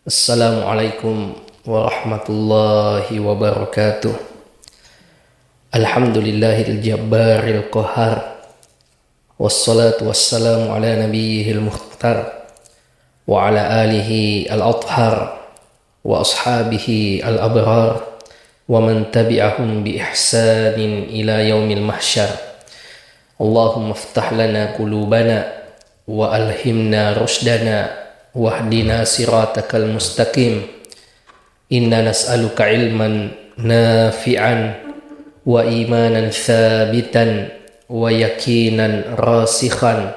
Assalamualaikum warahmatullahi wabarakatuh. Alhamdulillahil jabbaril qahar. Wassalatu wassalamu ala nabiyyihil mukhtar wa ala alihi al-athhar wa ashabihi al-abrar wa man tabi'ahum bi ihsanin ila yaumil mahsyar. Allahumma iftah lana qulubana wa alhimna rushdana wahdina siratakal mustaqim. Inna nas'aluka ilman nafi'an wa imanan thabitan wa yakinan rasikhan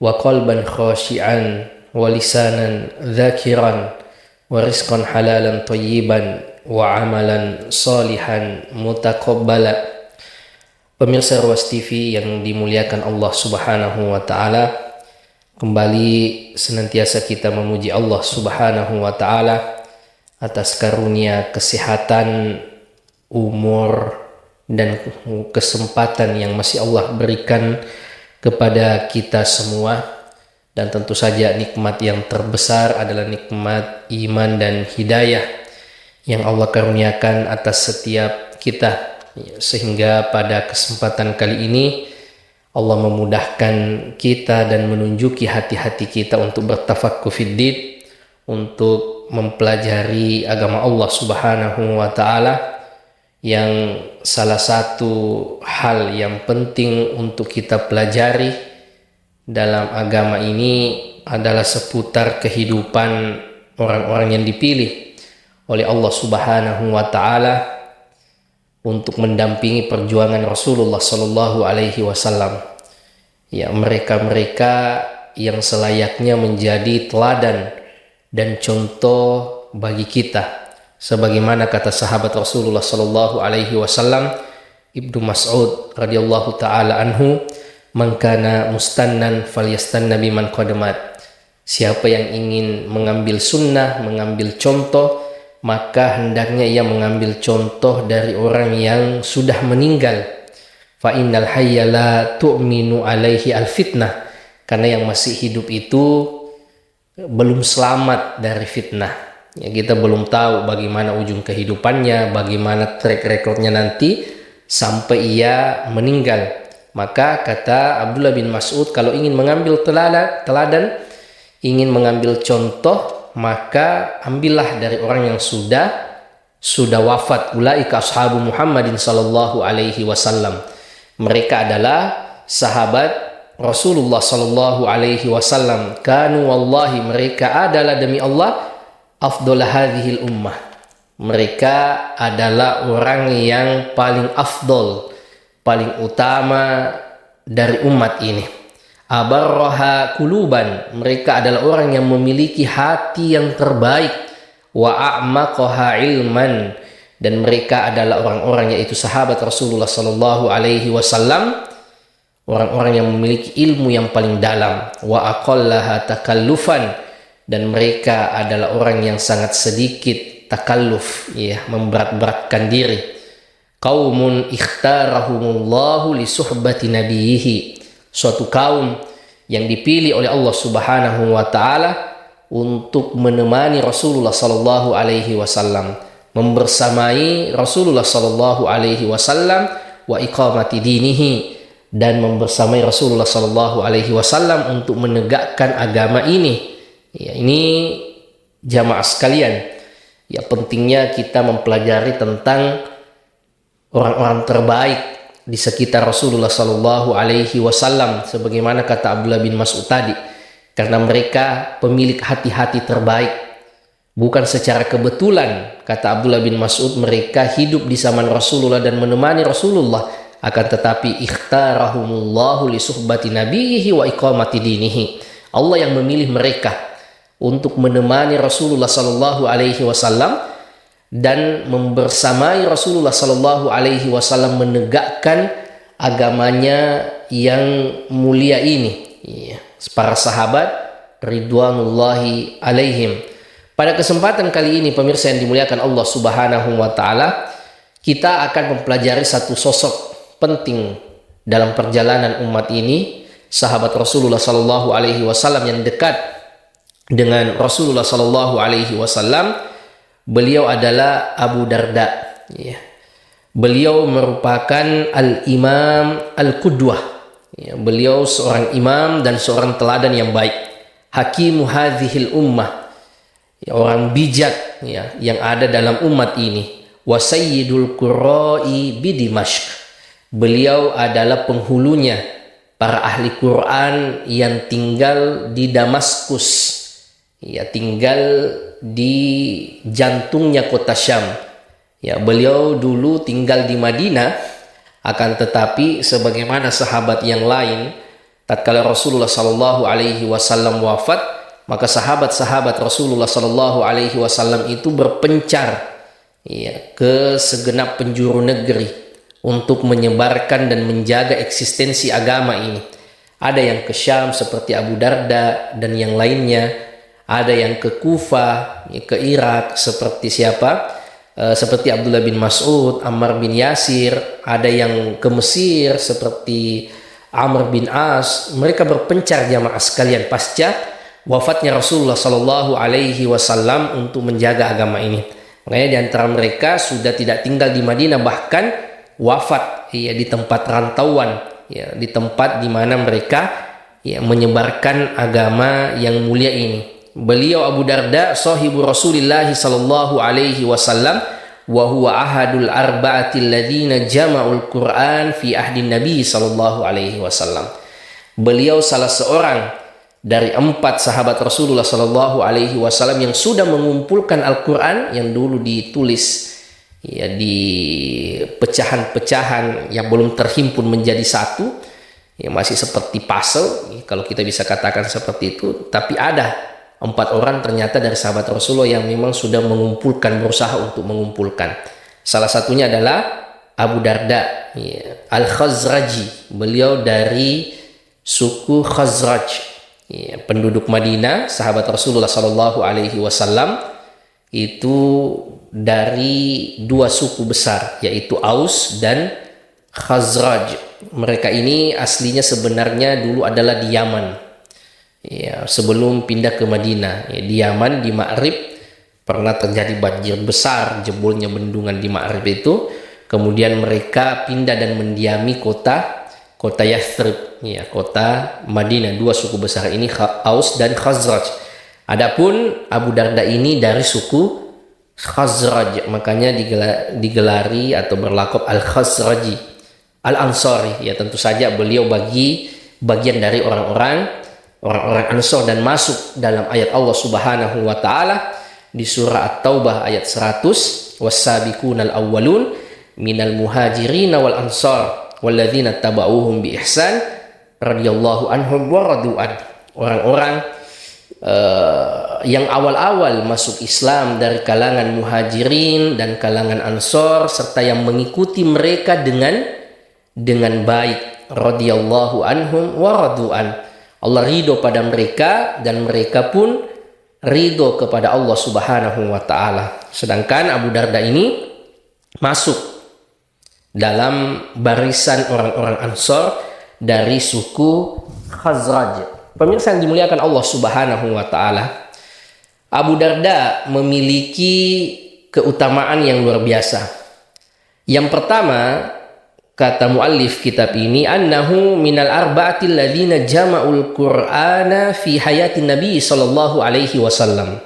wa qalban khashi'an wa lisanan dhakiran wa rizqan halalan tayyiban wa amalan salihan mutaqabbala. Pemirsa Ruas TV yang dimuliakan Allah Subhanahu wa taala, kembali senantiasa kita memuji Allah Subhanahu wa taala atas karunia kesehatan, umur, dan kesempatan yang masih Allah berikan kepada kita semua. Dan tentu saja nikmat yang terbesar adalah nikmat iman dan hidayah yang Allah karuniakan atas setiap kita, sehingga pada kesempatan kali ini Allah memudahkan kita dan menunjuki hati-hati kita untuk bertafaqquh fiddin, untuk mempelajari agama Allah Subhanahu wa taala, yang salah satu hal yang penting untuk kita pelajari dalam agama ini adalah seputar kehidupan orang-orang yang dipilih oleh Allah Subhanahu wa taala untuk mendampingi perjuangan Rasulullah Sallallahu Alaihi Wasallam. Ya, mereka-mereka yang selayaknya menjadi teladan dan contoh bagi kita, sebagaimana kata sahabat Rasulullah Sallallahu Alaihi Wasallam, Ibnu Mas'ud radhiyallahu taala anhu, "Man kana mustannan falyastanna biman qadamat." Siapa yang ingin mengambil sunnah, mengambil contoh, maka hendaknya ia mengambil contoh dari orang yang sudah meninggal. Fa innal hayya la tu'minu alaihi al-fitnah. Karena yang masih hidup itu belum selamat dari fitnah. Ya, kita belum tahu bagaimana ujung kehidupannya, bagaimana track recordnya nanti sampai ia meninggal. Maka kata Abdullah bin Mas'ud, kalau ingin mengambil teladan, ingin mengambil contoh, maka ambillah dari orang yang sudah wafat. Ulaika ashabu Muhammadin sallallahu alaihi wasallam. Mereka adalah sahabat Rasulullah sallallahu alaihi wasallam. Kanu wallahi, mereka adalah demi Allah, afdal hadhil ummah. Mereka adalah orang yang paling afdol, paling utama dari umat ini. Abarraha kuluban, mereka adalah orang yang memiliki hati yang terbaik. Wa a'maqaha ilman, dan mereka adalah orang-orang yaitu sahabat Rasulullah sallallahu alaihi wasallam, orang-orang yang memiliki ilmu yang paling dalam. Wa aqallaha takallufan, dan mereka adalah orang yang sangat sedikit takalluf, ya, memberat-beratkan diri. Qaumun ikhtarahumullahu li suhbati nabiyhi, suatu kaum yang dipilih oleh Allah Subhanahu wa taala untuk menemani Rasulullah sallallahu alaihi wasallam, membersamai Rasulullah sallallahu alaihi wasallam, wa iqamati dinihi, dan membersamai Rasulullah sallallahu alaihi wasallam untuk menegakkan agama ini. Ya, ini jamaah sekalian, ya, pentingnya kita mempelajari tentang orang-orang terbaik di sekitar Rasulullah Sallallahu Alaihi Wasallam, sebagaimana kata Abdullah bin Mas'ud tadi, karena mereka pemilik hati-hati terbaik. Bukan secara kebetulan, kata Abdullah bin Mas'ud, mereka hidup di zaman Rasulullah dan menemani Rasulullah, akan tetapi ikhtarahumullahu li suhbati nabiyhi wa iqamati dinihi. Allah yang memilih mereka untuk menemani Rasulullah Sallallahu Alaihi Wasallam dan membersamai Rasulullah Sallallahu Alaihi Wasallam menegakkan agamanya yang mulia ini. Ya, para sahabat ridwanullahi alaihim. Pada kesempatan kali ini, pemirsa yang dimuliakan Allah Subhanahu wa taala, kita akan mempelajari satu sosok penting dalam perjalanan umat ini, sahabat Rasulullah Sallallahu Alaihi Wasallam yang dekat dengan Rasulullah Sallallahu Alaihi Wasallam. Beliau adalah Abu Darda. Ya. Beliau merupakan al-imam al-qudwah. Ya, beliau seorang imam dan seorang teladan yang baik. Hakimu hadhil ummah. Ya, orang bijak ya, yang ada dalam umat ini. Wa sayyidul qurra'i bi Dimashq. Beliau adalah penghulunya para ahli Quran yang tinggal di Damaskus. Ya, tinggal di jantungnya kota Syam. Ya, beliau dulu tinggal di Madinah, akan tetapi sebagaimana sahabat yang lain, tatkala Rasulullah Sallallahu Alaihi Wasallam wafat, maka sahabat-sahabat Rasulullah Sallallahu Alaihi Wasallam itu berpencar ya, ke segenap penjuru negeri untuk menyebarkan dan menjaga eksistensi agama ini. Ada yang ke Syam seperti Abu Darda dan yang lainnya. Ada yang ke Kufah, ke Irak seperti siapa? Seperti Abdullah bin Mas'ud, Ammar bin Yasir. Ada yang ke Mesir seperti Amr bin As. Mereka berpencar jamaah sekalian pasca wafatnya Rasulullah Sallallahu Alaihi Wasallam untuk menjaga agama ini. Makanya di antara mereka sudah tidak tinggal di Madinah, bahkan wafat ya di tempat rantauan, ya di tempat di mana mereka ya menyebarkan agama yang mulia ini. Beliau Abu Darda sahibu Rasulillah sallallahu alaihi wasallam wa huwa ahadul arba'atil ladzina jama'ul Qur'an fi ahdin Nabi sallallahu alaihi wasallam. Beliau salah seorang dari 4 sahabat Rasulullah sallallahu alaihi wasallam yang sudah mengumpulkan Al-Qur'an yang dulu ditulis ya di pecahan-pecahan yang belum terhimpun menjadi satu, ya masih seperti puzzle kalau kita bisa katakan seperti itu. Tapi ada 4 orang ternyata dari sahabat Rasulullah yang memang sudah mengumpulkan, berusaha untuk mengumpulkan. Salah satunya adalah Abu Darda ya, Al-Khazraji. Beliau dari suku Khazraj ya, penduduk Madinah, sahabat Rasulullah Sallallahu Alaihi Wasallam. Itu dari 2 suku besar, yaitu Aus dan Khazraj. Mereka ini aslinya sebenarnya dulu adalah di Yaman. Ya, sebelum pindah ke Madinah, ya, di Yaman, di Ma'rib pernah terjadi banjir besar, jebolnya bendungan di Ma'rib itu. Kemudian mereka pindah dan mendiami kota Yathrib, ya, kota Madinah. 2 suku besar ini Aus dan Khazraj. Adapun Abu Darda ini dari suku Khazraj, makanya digelari atau berlakop Al-Khazraji, Al-Ansari. Ya, tentu saja beliau bagian dari orang-orang Ansor dan masuk dalam ayat Allah Subhanahu wa taala di surah At-Taubah ayat 100, was-sabiqunal awwalun minal muhajirin wal ansar walladzina tabauhum bi ihsan radhiyallahu anhum wa radu'an. Orang-orang yang awal-awal masuk Islam dari kalangan muhajirin dan kalangan ansor serta yang mengikuti mereka dengan baik, radhiyallahu anhum wa radu'an. Allah ridho pada mereka dan mereka pun ridho kepada Allah Subhanahu wa taala. Sedangkan Abu Darda ini masuk dalam barisan orang-orang Ansor dari suku Khazraj. Pemirsa yang dimuliakan Allah Subhanahu wa taala, Abu Darda memiliki keutamaan yang luar biasa. Yang pertama, kata muallif kitab ini, annahu minal arba'atil ladzina jama'ul Qur'ana fi hayatin Nabi sallallahu alaihi wasallam.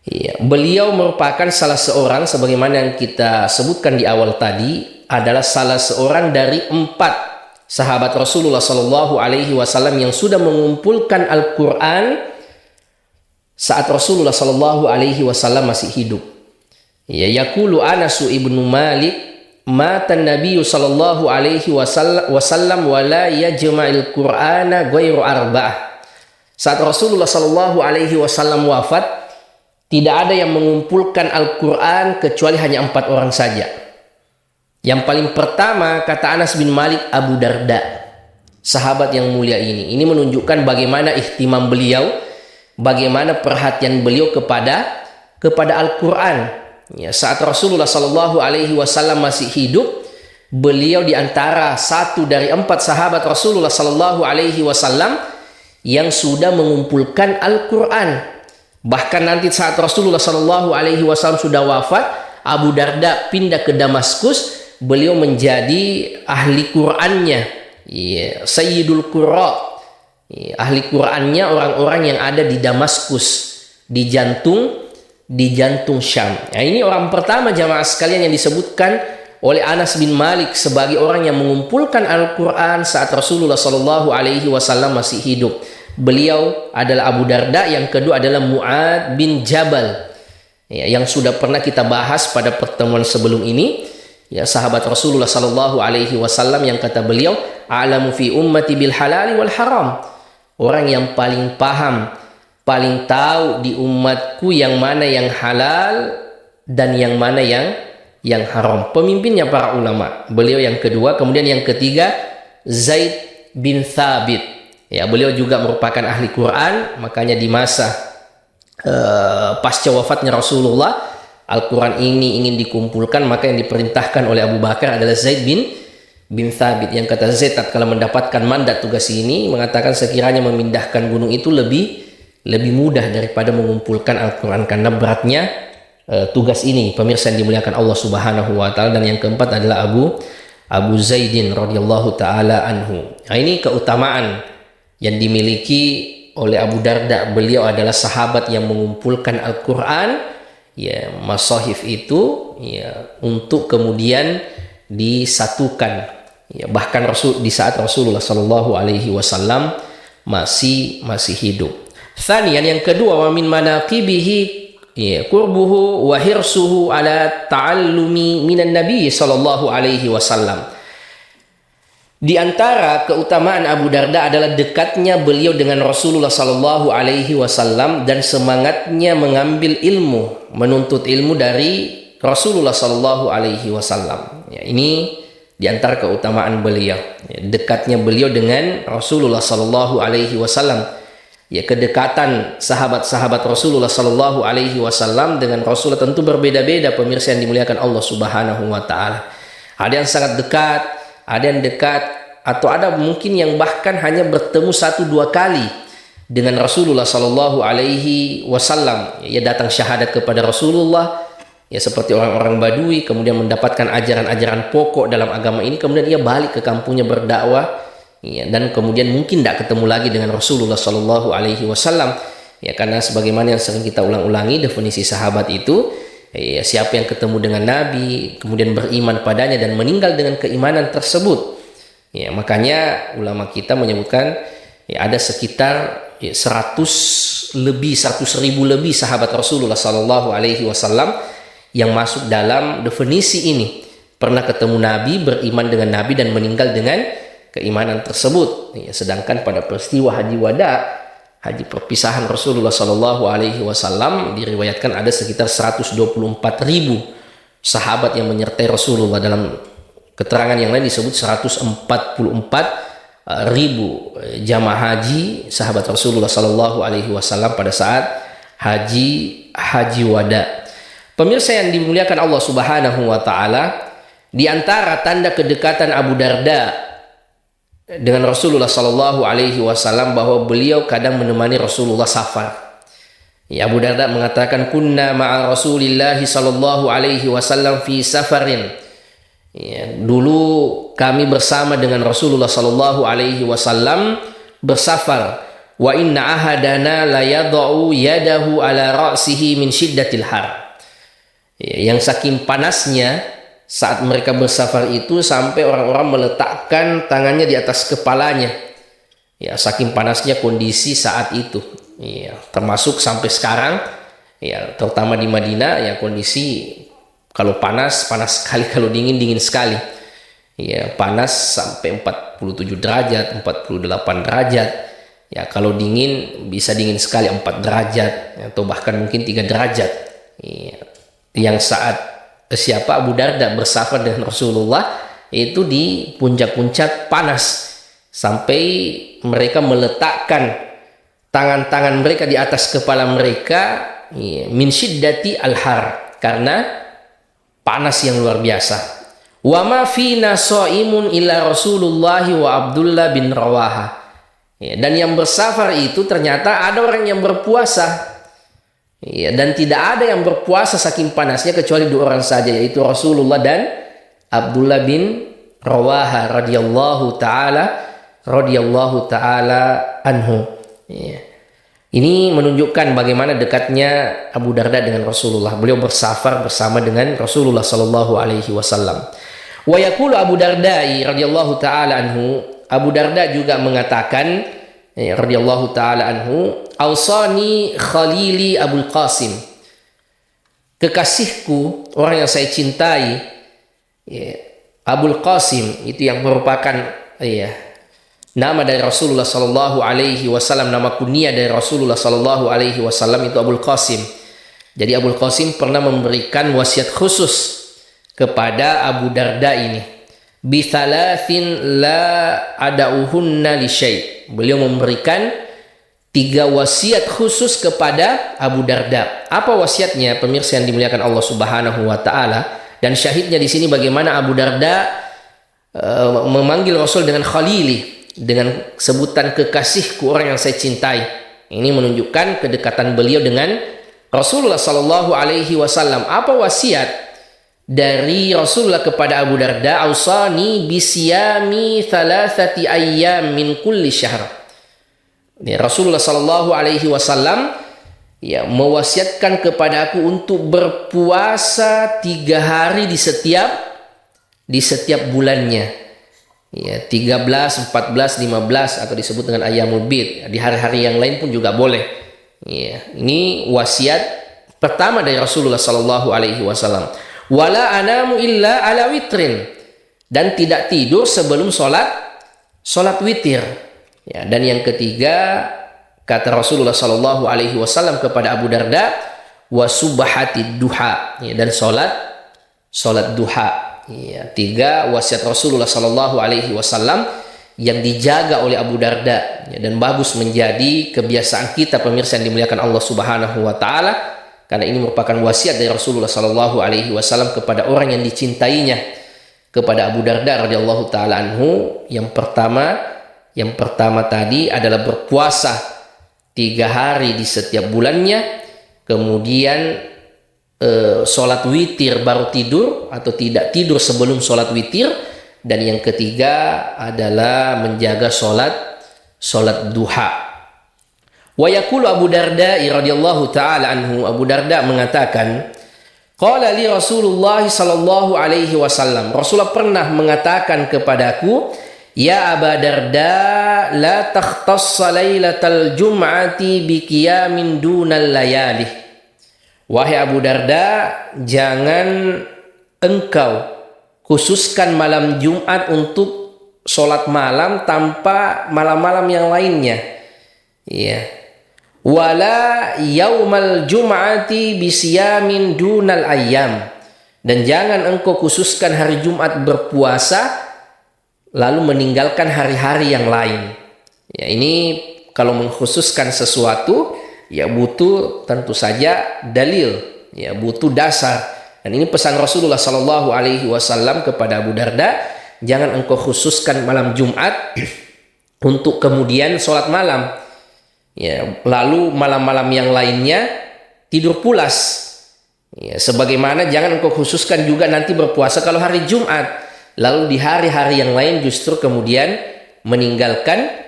Ya, beliau merupakan salah seorang, sebagaimana yang kita sebutkan di awal tadi, adalah salah seorang dari 4 sahabat Rasulullah sallallahu alaihi wasallam yang sudah mengumpulkan Al-Qur'an saat Rasulullah sallallahu alaihi wasallam masih hidup. Ya, yaqulu Anas ibnu Malik, mata Nabi sallallahu alaihi wasallam wa la yajma'il Qur'ana ghairu arba'ah. Saat Rasulullah sallallahu alaihi wasallam wafat, tidak ada yang mengumpulkan Al-Qur'an kecuali hanya 4 orang saja. Yang paling pertama, kata Anas bin Malik, Abu Darda, sahabat yang mulia ini. Ini menunjukkan bagaimana ihtimam beliau, bagaimana perhatian beliau kepada Al-Qur'an. Ya, saat Rasulullah Sallallahu Alaihi Wasallam masih hidup, beliau diantara 1 dari 4 sahabat Rasulullah Sallallahu Alaihi Wasallam yang sudah mengumpulkan Al-Quran. Bahkan nanti saat Rasulullah SAW sudah wafat, Abu Darda pindah ke Damaskus, beliau menjadi ahli Qurannya, Sayyidul Qurra, ahli Qurannya orang-orang yang ada di Damaskus, di jantung Syam. Nah, ini orang pertama jamaah sekalian yang disebutkan oleh Anas bin Malik sebagai orang yang mengumpulkan Al-Quran saat Rasulullah SAW masih hidup. Beliau adalah Abu Darda. Yang kedua adalah Mu'ad bin Jabal, yang sudah pernah kita bahas pada pertemuan sebelum ini, sahabat Rasulullah SAW yang kata beliau, a'lamu fi ummati bil halali wal haram, orang yang paling paham, paling tahu di umatku yang mana yang halal dan yang mana yang haram. Pemimpinnya para ulama. Beliau yang kedua. Kemudian yang ketiga Zaid bin Thabit. Beliau juga merupakan ahli Quran. Makanya di masa pasca wafatnya Rasulullah, Al-Quran ini ingin dikumpulkan, maka yang diperintahkan oleh Abu Bakar adalah Zaid bin Thabit. Yang kata Zaid kalau mendapatkan mandat tugas ini, mengatakan sekiranya memindahkan gunung itu lebih mudah daripada mengumpulkan Al-Quran, karena beratnya tugas ini, pemirsa yang dimuliakan Allah Subhanahu wa taala. Dan yang keempat adalah Abu Zaidin radhiyallahu taala anhu. Nah, ini keutamaan yang dimiliki oleh Abu Darda. Beliau adalah sahabat yang mengumpulkan Al-Qur'an, masahif itu, untuk kemudian disatukan. Bahkan di saat Rasulullah sallallahu alaihi wasallam masih hidup. Tsaniyan, yang kedua, wa min manaqibihi qurbuhu wa hirsuhu ala ta'allumi minan nabi sallallahu alaihi wasallam. Di antara keutamaan Abu Darda adalah dekatnya beliau dengan Rasulullah sallallahu alaihi wasallam dan semangatnya mengambil ilmu, menuntut ilmu dari Rasulullah sallallahu alaihi wasallam. Ini di antara keutamaan beliau, dekatnya beliau dengan Rasulullah sallallahu alaihi wasallam. Kedekatan sahabat-sahabat Rasulullah sallallahu alaihi wasallam dengan Rasulullah tentu berbeda-beda, pemirsa yang dimuliakan Allah Subhanahu wa taala. Ada yang sangat dekat, ada yang dekat, atau ada mungkin yang bahkan hanya bertemu 1-2 kali dengan Rasulullah sallallahu alaihi wasallam. Datang syahadat kepada Rasulullah, seperti orang-orang Badui, kemudian mendapatkan ajaran-ajaran pokok dalam agama ini, kemudian ia balik ke kampungnya berdakwah. Dan kemudian mungkin tidak ketemu lagi dengan Rasulullah Sallallahu Alaihi Wasallam, karena sebagaimana yang sering kita ulang-ulangi definisi sahabat itu, siapa yang ketemu dengan Nabi kemudian beriman padanya dan meninggal dengan keimanan tersebut. Makanya ulama kita menyebutkan ada sekitar 100.000 lebih sahabat Rasulullah Sallallahu Alaihi Wasallam yang masuk dalam definisi ini, pernah ketemu Nabi, beriman dengan Nabi dan meninggal dengan keimanan tersebut. Sedangkan pada peristiwa haji wada, haji perpisahan Rasulullah Sallallahu Alaihi Wasallam, diriwayatkan ada sekitar 124.000 sahabat yang menyertai Rasulullah. Dalam keterangan yang lain disebut 144.000 jamaah haji sahabat Rasulullah Sallallahu Alaihi Wasallam pada saat haji wada. Pemirsa yang dimuliakan Allah Subhanahu wa taala, di antara tanda kedekatan Abu Darda dengan Rasulullah Sallallahu Alaihi Wasallam bahwa beliau kadang menemani Rasulullah safar. Abu Darda mengatakan, kunna ma'a Rasulillah Sallallahu Alaihi Wasallam fi safarin. Dulu kami bersama dengan Rasulullah Sallallahu Alaihi Wasallam bersafar. Wa inna ahadana la yadau yadahu ala ra'sihi min shiddatil har. Yang saking panasnya saat mereka bersafar itu sampai orang-orang meletakkan tangannya di atas kepalanya. Saking panasnya kondisi saat itu. Termasuk sampai sekarang, terutama di Madinah, kondisi kalau panas sekali, kalau dingin sekali. Panas sampai 47 derajat, 48 derajat. Kalau dingin bisa dingin sekali 4 derajat atau bahkan mungkin 3 derajat. Yang saat siapa Abu Darda bersafar dengan Rasulullah itu di puncak-puncak panas sampai mereka meletakkan tangan-tangan mereka di atas kepala mereka, min syiddati al-har, karena panas yang luar biasa. Wa ma fina shaimun illa Rasulullah wa Abdullah bin Rawaha. Ya, dan yang bersafar itu ternyata ada orang yang berpuasa. Ya, dan tidak ada yang berpuasa saking panasnya kecuali dua orang saja, yaitu Rasulullah dan Abdullah bin Rawaha radhiyallahu taala anhu. Ya. Ini menunjukkan bagaimana dekatnya Abu Darda dengan Rasulullah. Beliau bersafar bersama dengan Rasulullah sallallahu alaihi wasallam. Wa yaqulu Abu Darda radhiyallahu taala anhu, Abu Darda juga mengatakan radhiyallahu taala anhu, ausani khalili Abul Qasim, kekasihku, orang yang saya cintai, ya, Abul Qasim, itu yang merupakan nama dari Rasulullah sallallahu alaihi wasallam, nama kunyah dari Rasulullah sallallahu alaihi wasallam itu Abul Qasim. Jadi Abul Qasim pernah memberikan wasiat khusus kepada Abu Darda ini. Bi thalathin la adauhunna li syai'. Beliau memberikan 3 wasiat khusus kepada Abu Darda. Apa wasiatnya, pemirsa yang dimuliakan Allah Subhanahu wa taala? Dan syahidnya di sini bagaimana Abu Darda memanggil Rasul dengan Khalili, dengan sebutan kekasihku, orang yang saya cintai. Ini menunjukkan kedekatan beliau dengan Rasulullah sallallahu alaihi wasallam. Apa wasiat dari Rasulullah kepada Abu Darda? Ausani bisiyami thalathati ayyam min kulli syahr. Rasulullah sallallahu alaihi wasallam mewasiatkan kepada aku untuk berpuasa 3 hari di setiap bulannya. 13, 14, 15 atau disebut dengan ayyamul bid. Di hari-hari yang lain pun juga boleh. Ini wasiat pertama dari Rasulullah sallallahu alaihi wasallam. Wala anamu illa ala witrin, dan tidak tidur sebelum sholat witir. Dan yang ketiga, kata Rasulullah sallallahu alaihi wasallam kepada Abu Darda, wa subhatid duha, dan sholat duha. 3 wasiat Rasulullah sallallahu alaihi wasallam yang dijaga oleh Abu Darda, dan bagus menjadi kebiasaan kita, pemirsa yang dimuliakan Allah Subhanahu wa taala. Karena ini merupakan wasiat dari Rasulullah sallallahu alaihi wasallam kepada orang yang dicintainya, kepada Abu Darda radhiyallahu taala anhu. Yang pertama tadi adalah berpuasa 3 hari di setiap bulannya, kemudian sholat witir baru tidur atau tidak tidur sebelum sholat witir, dan yang ketiga adalah menjaga sholat duha. Wa yaqulu Abu Darda radhiyallahu taala anhu, Abu Darda mengatakan, qala li Rasulullah sallallahu alaihi wasallam, Rasulullah pernah mengatakan kepadaku, ya Abu Darda, la takhtassa lailatal jum'ati bi qiyamin dunal layali. Wahai Abu Darda, jangan engkau khususkan malam Jumat untuk sholat malam tanpa malam-malam yang lainnya. Wala yaumal jum'ati bisiyamin dunal ayyam, dan jangan engkau khususkan hari Jumat berpuasa lalu meninggalkan hari-hari yang lain. Ini kalau mengkhususkan sesuatu butuh tentu saja dalil, butuh dasar. Dan ini pesan Rasulullah sallallahu alaihi wasallam kepada Abu Darda, jangan engkau khususkan malam Jumat untuk kemudian sholat malam, lalu malam-malam yang lainnya tidur pulas. Sebagaimana jangan engkau khususkan juga nanti berpuasa kalau hari Jumat, lalu di hari-hari yang lain justru kemudian meninggalkan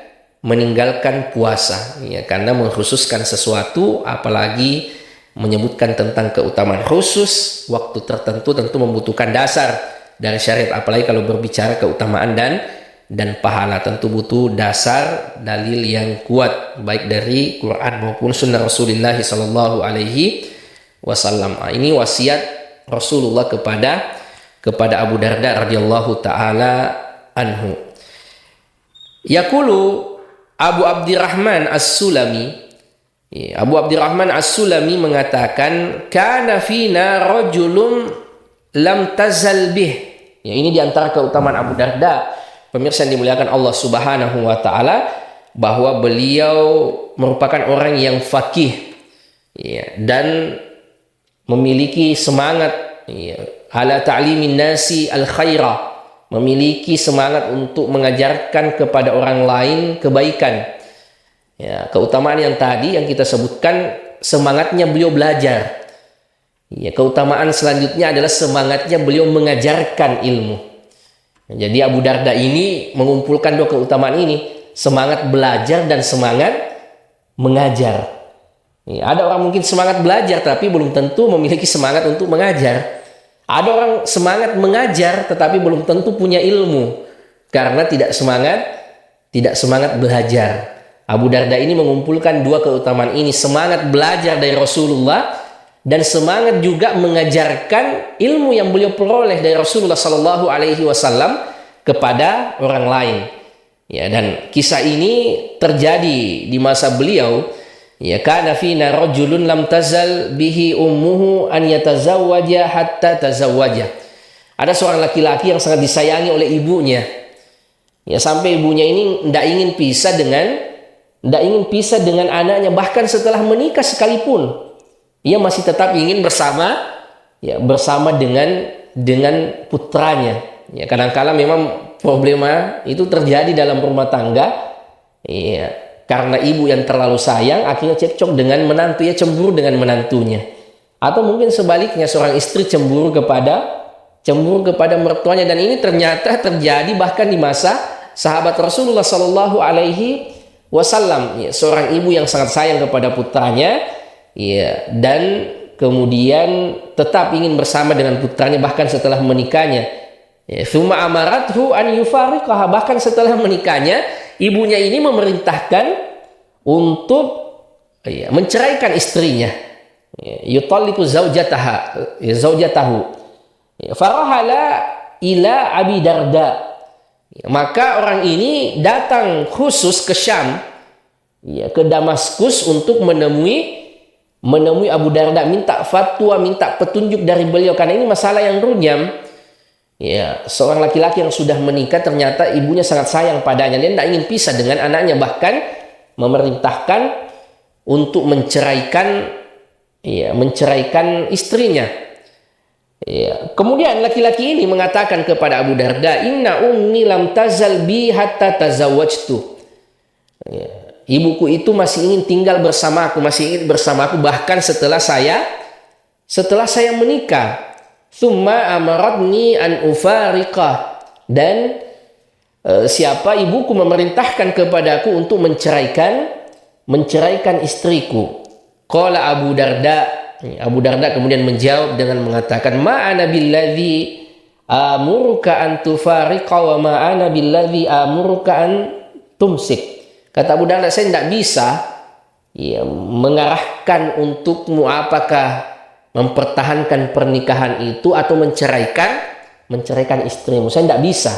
puasa. Karena mengkhususkan sesuatu, apalagi menyebutkan tentang keutamaan khusus waktu tertentu, tentu membutuhkan dasar dari syariat. Apalagi kalau berbicara keutamaan dan pahala, tentu butuh dasar dalil yang kuat baik dari Quran maupun sunnah Rasulullah sallallahu alaihi wasallam. Ini wasiat Rasulullah kepada Abu Darda radhiyallahu taala anhu. Yaqulu Abu Abdurrahman As-Sulami, Abu Abdurrahman As-Sulami mengatakan, kana fina rajulun lam tazal bih. Ini diantara keutamaan Abu Darda, pemirsa yang dimuliakan Allah Subhanahu wa taala, bahwa beliau merupakan orang yang faqih dan memiliki semangat ala ta'limin nasi al khaira, memiliki semangat untuk mengajarkan kepada orang lain kebaikan. Ya, keutamaan yang tadi yang kita sebutkan semangatnya beliau belajar. Ya, keutamaan selanjutnya adalah semangatnya beliau mengajarkan ilmu. Jadi Abu Darda ini mengumpulkan dua keutamaan ini, semangat belajar dan semangat mengajar. Ya, ada orang mungkin semangat belajar tapi belum tentu memiliki semangat untuk mengajar. Ada orang semangat mengajar tetapi belum tentu punya ilmu karena tidak semangat belajar. Abu Darda ini mengumpulkan dua keutamaan ini, semangat belajar dari Rasulullah dan semangat juga mengajarkan ilmu yang beliau peroleh dari Rasulullah Sallallahu Alaihi Wasallam kepada orang lain. Ya, dan kisah ini terjadi di masa beliau. Ya, kana fina rajulun lam tazal bihi ummuhu an yatazawwaja hatta tazawwaja. Ada seorang laki-laki yang sangat disayangi oleh ibunya. Ya, sampai ibunya ini tidak ingin pisah dengan anaknya, bahkan setelah menikah sekalipun. Ia masih tetap ingin bersama dengan putranya. Ya, kadang-kala memang problema itu terjadi dalam rumah tangga. Ya, karena ibu yang terlalu sayang akhirnya cekcok dengan menantu, ya cemburu dengan menantunya. Atau mungkin sebaliknya, seorang istri cemburu kepada mertuanya, dan ini ternyata terjadi bahkan di masa sahabat Rasulullah Sallallahu Alaihi Wasallam. Ya, seorang ibu yang sangat sayang kepada putranya, ya, dan kemudian tetap ingin bersama dengan putranya bahkan setelah menikahnya. Tsumma amarathu an yufariqaha, bahkan setelah menikahnya ibunya ini memerintahkan untuk menceraikan istrinya. Yutalliqu zaujatahu. Farahala ila Abi Darda. Maka orang ini datang khusus ke Syam, ke Damaskus untuk menemui Abu Darda, minta fatwa, minta petunjuk dari beliau karena ini masalah yang runyam. Ya, seorang laki-laki yang sudah menikah ternyata ibunya sangat sayang padanya, dia tidak ingin pisah dengan anaknya, bahkan memerintahkan untuk menceraikan istrinya. Ya, kemudian laki-laki ini mengatakan kepada Abu Darda, "Inna ummi lam tazal bi hatta tazawwajtu." Ya, ibuku itu masih ingin tinggal bersamaku, bahkan setelah saya menikah. Tsumma amaratni an ufariqah, dan siapa ibuku memerintahkan kepadaku untuk menceraikan istriku. Qala Abu Darda kemudian menjawab dengan mengatakan, ma ana billadzi amuruka an tufariqa wa ma ana billadzi amuruka an tumsik. Kata Abu Darda, saya tidak bisa mengarahkan untukmu apakah mempertahankan pernikahan itu atau menceraikan istrimu. Saya tidak bisa,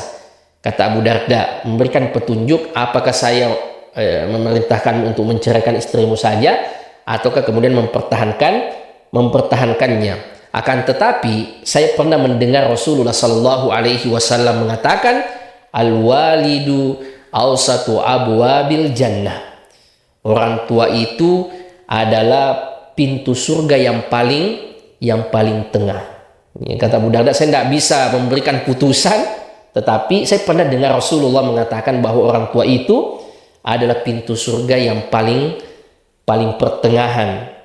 kata Abu Darda, memberikan petunjuk apakah saya memerintahkan untuk menceraikan istrimu saja ataukah kemudian mempertahankannya. Akan tetapi saya pernah mendengar Rasulullah Sallallahu Alaihi Wasallam mengatakan, al-walidu awsatu abwabil jannah. Orang tua itu adalah pintu surga yang paling tengah. Kata Abu Darda, saya tidak bisa memberikan putusan, tetapi saya pernah dengar Rasulullah mengatakan bahwa orang tua itu adalah pintu surga yang paling pertengahan.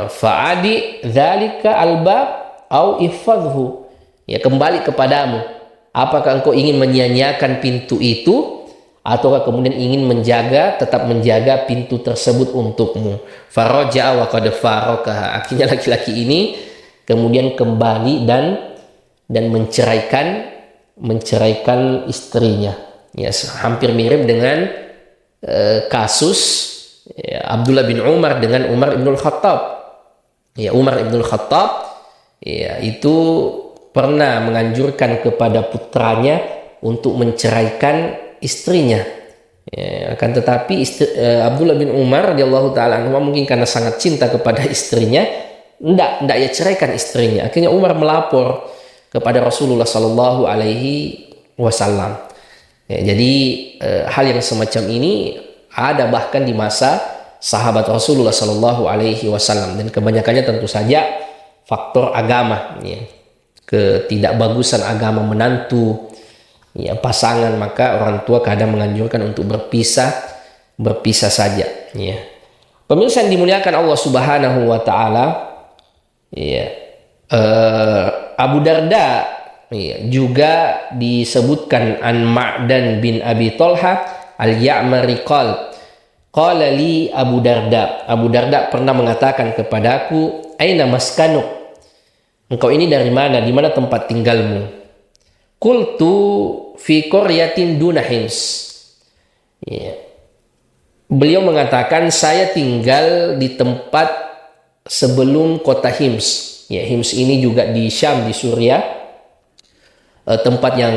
Fa'adi dzalika albab au ifadhu. Kembali kepadamu, apakah engkau ingin menyia-nyiakan pintu itu ataukah kemudian ingin tetap menjaga pintu tersebut untukmu. Faraja'a wa qad faraqaha. Akhirnya laki-laki ini kemudian kembali dan menceraikan istrinya. Hampir mirip dengan kasus Abdullah bin Umar dengan Umar ibnul Khattab. Umar ibnul Khattab itu pernah menganjurkan kepada putranya untuk menceraikan istrinya. Akan tetapi Abdullah bin Umar radhiyallahu taala anhu mungkin karena sangat cinta kepada istrinya, tidak ia ceraikan istrinya. Akhirnya Umar melapor kepada Rasulullah Sallallahu Alaihi Wasallam. Jadi hal yang semacam ini ada bahkan di masa sahabat Rasulullah Sallallahu Alaihi Wasallam, dan kebanyakannya tentu saja faktor agama, ketidakbagusan agama menantu pasangan, maka orang tua kadang menganjurkan untuk berpisah saja. Ya. Pemirsa yang dimuliakan Allah Subhanahu wa taala, ya. Abu Darda ya, juga disebutkan an Ma'dan bin Abi Thalha al-Ya'mari qala li Abu Darda. Abu Darda pernah mengatakan kepadaku, "Aina maskanuk?" Engkau ini dari mana? Di mana tempat tinggalmu? Qultu fi qaryatin duna Hims. Ya. Beliau mengatakan, saya tinggal di tempat sebelum kota Hims. Ya, Hims ini juga di Syam, di Suriah. Tempat yang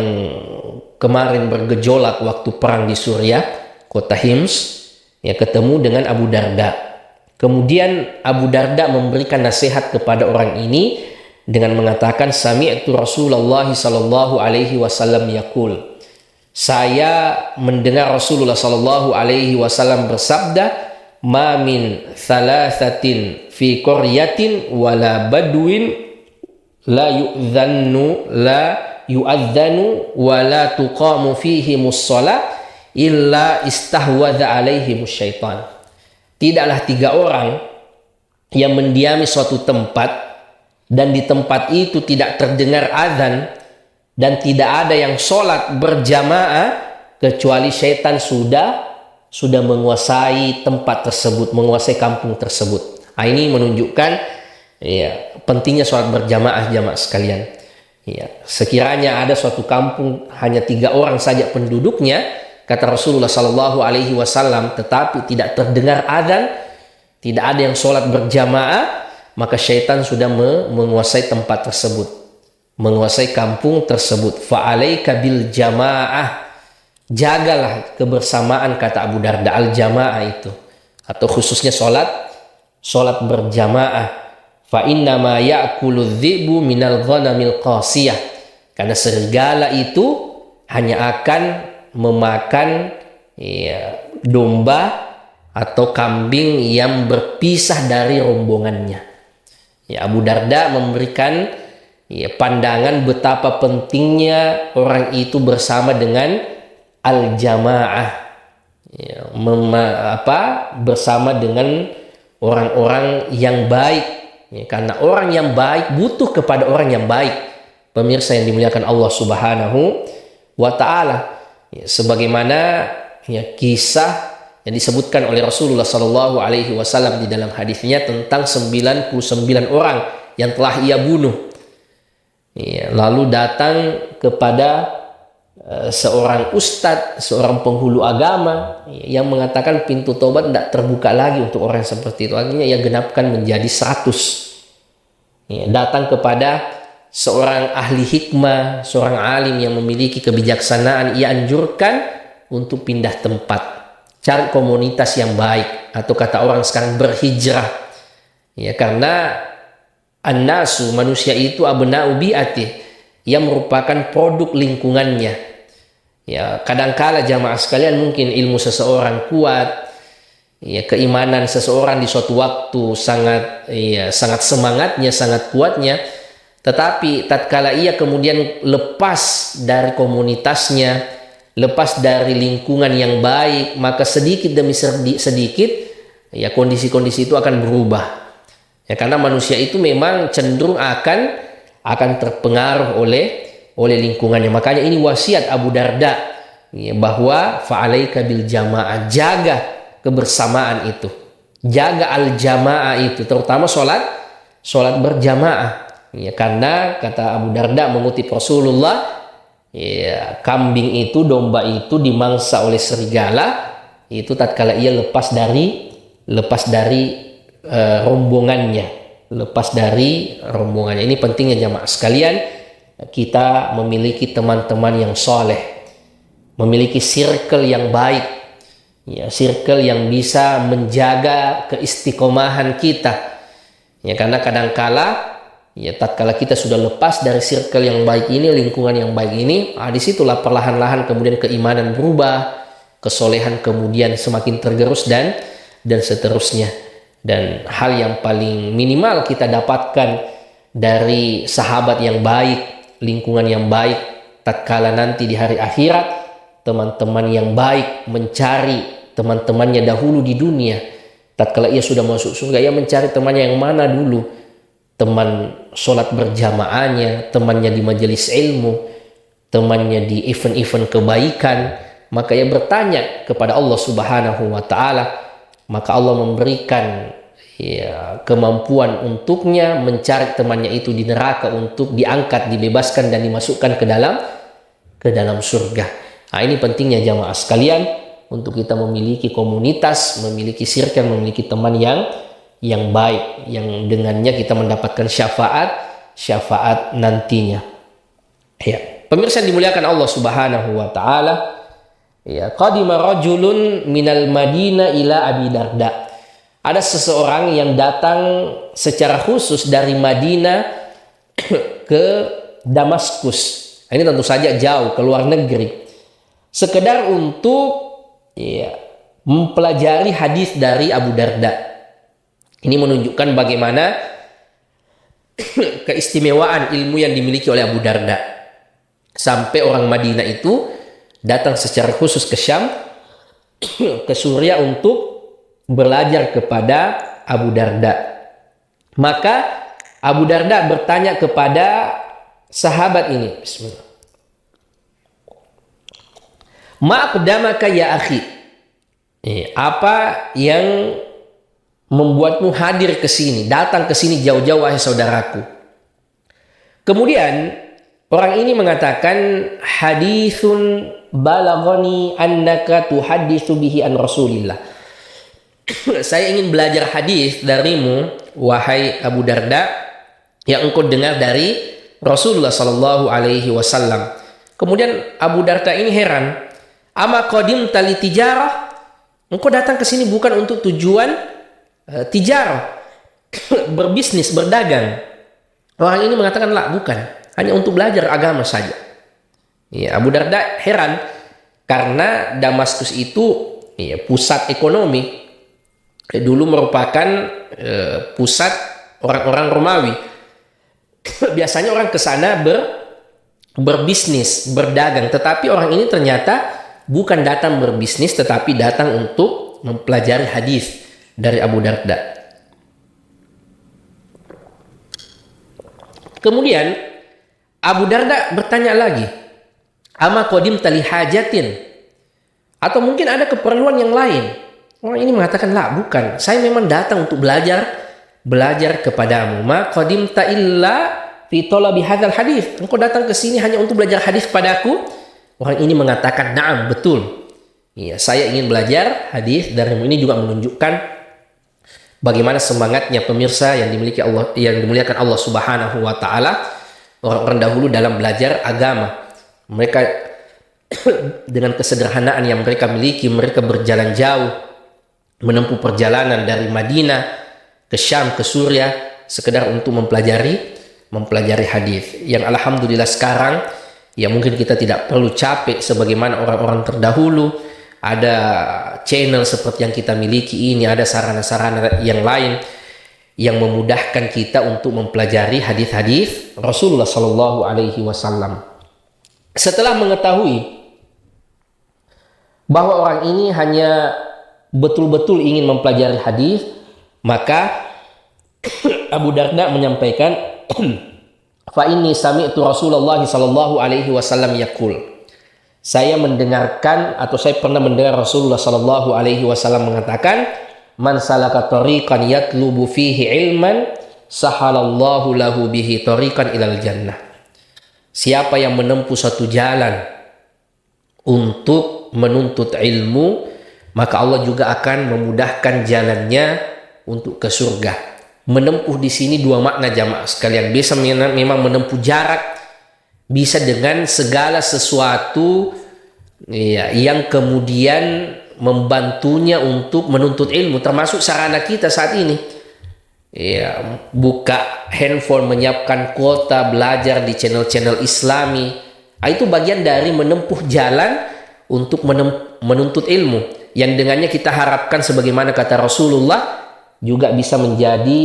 kemarin bergejolak waktu perang di Suriah, kota Hims. Ya, ketemu dengan Abu Darda. Kemudian Abu Darda memberikan nasihat kepada orang ini dengan mengatakan, sami'tu Rasulullah sallallahu alaihi wasallam yaqul. Saya mendengar Rasulullah sallallahu alaihi wasallam bersabda, ma min thalathatin fi qaryatin wala badwin la yu'adhanu wala tuqamu fihi mussalah illa istahwadha alaihimus syaitan. Tidaklah 3 orang yang mendiami suatu tempat dan di tempat itu tidak terdengar azan dan tidak ada yang sholat berjamaah kecuali syaitan sudah menguasai tempat tersebut, menguasai kampung tersebut. Ini menunjukkan ya, pentingnya sholat berjamaah jamaah sekalian. Ya, sekiranya ada suatu kampung hanya 3 orang saja penduduknya, kata Rasulullah Sallallahu Alaihi Wasallam, tetapi tidak terdengar adzan, tidak ada yang sholat berjamaah, maka syaitan sudah menguasai tempat tersebut, menguasai kampung tersebut. Fa'alaika bil jamaah, jagalah kebersamaan, kata Abu Darda. Al jamaah itu, atau khususnya sholat berjamaah. Fa inna ma ya'kulu dhibu minal ghanamil qasiyah, karena serigala itu hanya akan memakan ya, domba atau kambing yang berpisah dari rombongannya. Ya, Abu Darda memberikan ya, pandangan betapa pentingnya orang itu bersama dengan al-jamaah, ya, bersama dengan orang-orang yang baik, ya, karena orang yang baik butuh kepada orang yang baik. Pemirsa yang dimuliakan Allah Subhanahu wa taala, ya, sebagaimana ya, kisah yang disebutkan oleh Rasulullah Sallallahu Alaihi Wasallam di dalam hadisnya tentang 99 orang yang telah ia bunuh. Ya, lalu datang kepada seorang ustadz, seorang penghulu agama yang mengatakan pintu tobat tidak terbuka lagi untuk orang seperti itu. Akhirnya ia genapkan menjadi 100. Ya, datang kepada seorang ahli hikmah, seorang alim yang memiliki kebijaksanaan, ia anjurkan untuk pindah tempat, cari komunitas yang baik, atau kata orang sekarang berhijrah. Ya, karena an-nasu, manusia itu abna'u bi'atih, yang merupakan produk lingkungannya. Ya, kadangkala jamaah sekalian mungkin ilmu seseorang kuat, ya, keimanan seseorang di suatu waktu sangat semangatnya, sangat kuatnya, tetapi tatkala ia kemudian lepas dari komunitasnya, lepas dari lingkungan yang baik, maka sedikit demi sedikit ya kondisi-kondisi itu akan berubah. Ya, karena manusia itu memang cenderung akan terpengaruh oleh lingkungannya. Makanya ini wasiat Abu Darda, ya, bahwa fa'alaika bil jamaah, jaga kebersamaan itu, jaga al jamaah itu, terutama sholat berjamaah. Ya, karena kata Abu Darda mengutip Rasulullah, ya, kambing itu, domba itu dimangsa oleh serigala itu tatkala ia lepas dari rombongannya, Ini pentingnya jamaah sekalian, kita memiliki teman-teman yang soleh, memiliki circle yang baik, ya, circle yang bisa menjaga keistiqomahan kita. Ya, karena kadangkala ya, tatkala kita sudah lepas dari circle yang baik ini, lingkungan yang baik ini, disitulah perlahan-lahan kemudian keimanan berubah, kesolehan kemudian semakin tergerus dan seterusnya. Dan hal yang paling minimal kita dapatkan dari sahabat yang baik, lingkungan yang baik, tatkala nanti di hari akhirat teman-teman yang baik mencari teman-temannya dahulu di dunia. Tatkala ia sudah masuk surga, ia mencari temannya yang mana dulu? Teman sholat berjamaahnya, temannya di majelis ilmu, temannya di event-event kebaikan. Maka ia bertanya kepada Allah Subhanahu wa Ta'ala, maka Allah memberikan kemampuan untuknya mencari temannya itu di neraka untuk diangkat, dibebaskan dan dimasukkan ke dalam surga. Nah, ini pentingnya jamaah sekalian untuk kita memiliki komunitas, memiliki circle, memiliki teman yang baik, yang dengannya kita mendapatkan syafaat nantinya. Ya, pemirsa yang dimuliakan Allah Subhanahu wa Ta'ala, ya, qadima rajulun minal Madinah ila Abi Darda. Ada seseorang yang datang secara khusus dari Madinah ke Damaskus. Ini tentu saja jauh ke luar negeri. Sekedar untuk mempelajari hadis dari Abu Darda. Ini menunjukkan bagaimana keistimewaan ilmu yang dimiliki oleh Abu Darda. Sampai orang Madinah itu datang secara khusus ke Syam, ke Suriah untuk belajar kepada Abu Darda. Maka Abu Darda bertanya kepada sahabat ini, bismillah, ma'aqdamaka ya akhi, apa yang membuatmu hadir ke sini, datang ke sini jauh-jauh wahai saudaraku? Kemudian orang ini mengatakan, hadithun balaghani annaka tuhaddisu bihi an Rasulillah. Saya ingin belajar hadis darimu wahai Abu Darda yang engkau dengar dari Rasulullah sallallahu alaihi wasallam. Kemudian Abu Darda ini heran, ama qadimta li tijarah? Engkau datang ke sini bukan untuk tujuan tijarah, berbisnis, berdagang. Orang ini mengatakan, lah, bukan, hanya untuk belajar agama saja. Ya, Abu Darda heran karena Damaskus itu pusat ekonomi. Dulu merupakan pusat orang-orang Romawi. Biasanya orang ke sana berbisnis, berdagang. Tetapi orang ini ternyata bukan datang berbisnis, tetapi datang untuk mempelajari hadis dari Abu Darda. Kemudian Abu Darda bertanya lagi, ama qadimta li hajatin? Atau mungkin ada keperluan yang lain? Orang ini mengatakan, lah, bukan, saya memang datang untuk belajar kepadamu. Ma qadimta illa fi talabi hadzal hadis. Engkau datang ke sini hanya untuk belajar hadis padaku? Orang ini mengatakan, na'am, betul. Iya, saya ingin belajar hadis darimu. Ini juga menunjukkan bagaimana semangatnya pemirsa yang dimiliki Allah, yang dimuliakan Allah Subhanahu wa Ta'ala, orang-orang dahulu dalam belajar agama. Mereka dengan kesederhanaan yang mereka miliki, mereka berjalan jauh, menempuh perjalanan dari Madinah ke Syam, ke Suriah, sekedar untuk mempelajari hadis. Yang alhamdulillah sekarang, ya mungkin kita tidak perlu capek sebagaimana orang-orang terdahulu. Ada channel seperti yang kita miliki ini, ada sarana-sarana yang lain yang memudahkan kita untuk mempelajari hadis-hadis Rasulullah Sallallahu Alaihi Wasallam. Setelah mengetahui bahwa orang ini hanya betul-betul ingin mempelajari hadis, maka Abu Darda menyampaikan, fa inni sami'tu Rasulullah sallallahu alaihi wasallam yaqul. Saya mendengarkan atau saya pernah mendengar Rasulullah sallallahu alaihi wasallam mengatakan, man salaka tariqan yatlubu fihi ilman sahalallahu lahu bihi tariqan ilal jannah. Siapa yang menempuh satu jalan untuk menuntut ilmu, maka Allah juga akan memudahkan jalannya untuk ke surga. Menempuh di sini dua makna jamaah sekalian. Bisa memang menempuh jarak, bisa dengan segala sesuatu yang kemudian membantunya untuk menuntut ilmu, termasuk sarana kita saat ini. Buka handphone, menyiapkan kuota, belajar di channel-channel Islami. Itu bagian dari menempuh jalan untuk menuntut ilmu, yang dengannya kita harapkan sebagaimana kata Rasulullah juga bisa menjadi